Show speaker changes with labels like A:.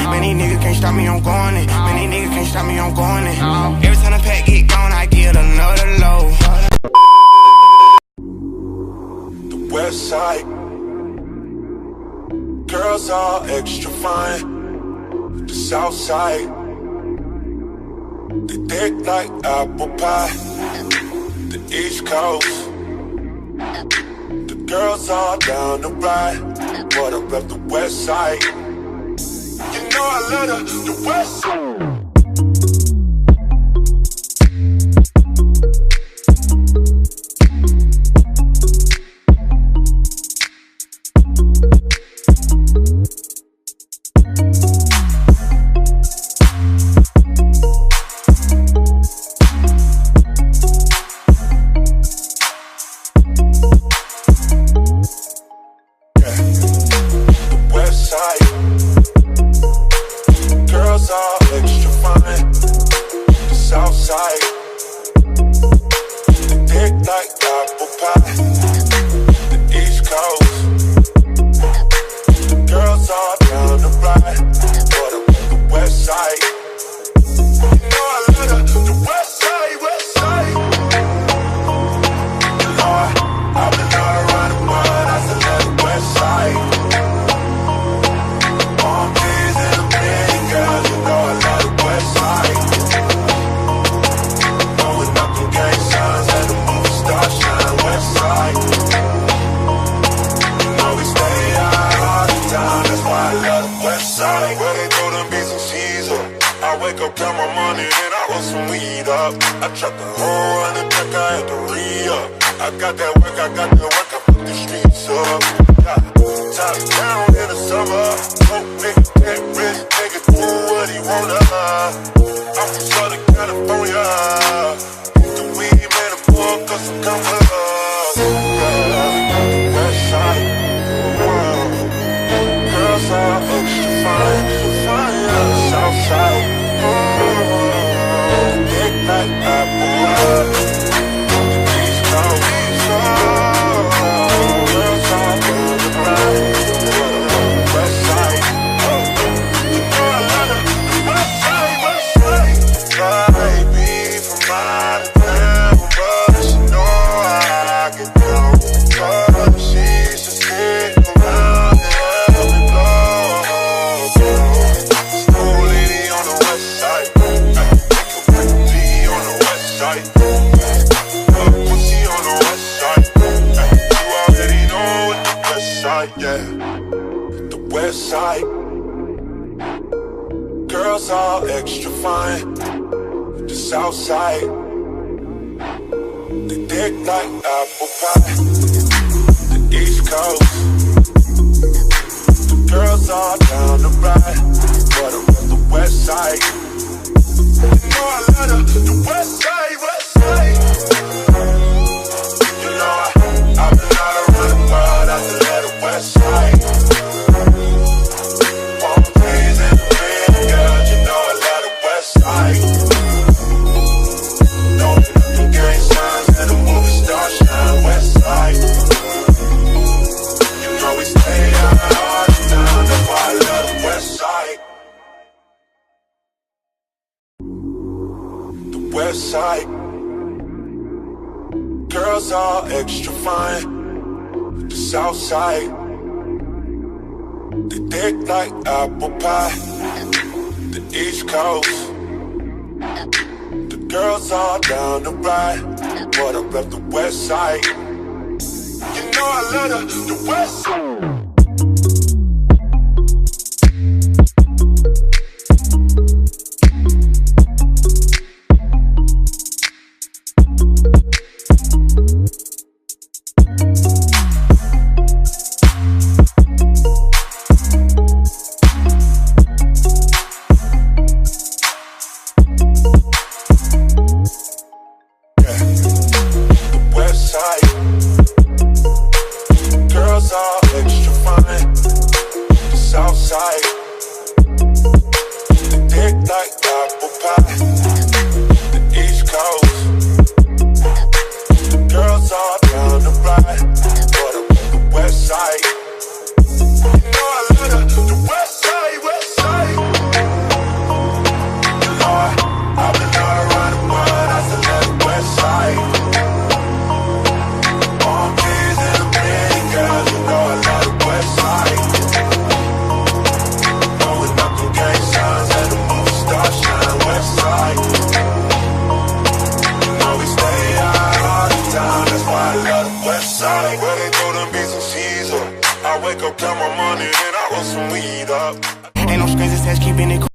A: Many niggas can't stop me, I'm going in. Many niggas can't stop me, I'm going in. Every time the pack get gone, I get another load.
B: The west side, girls all extra fine. The south side, they thick like apple pie. The east coast, the girls all down the ride. But I rep the west side. You know I love the west side. You know I love the west side, west side. west side, where they throw them beats and cheese up. I wake up, count my money, then I roll some weed up.
A: Ain't no strings attached, keeping it cool.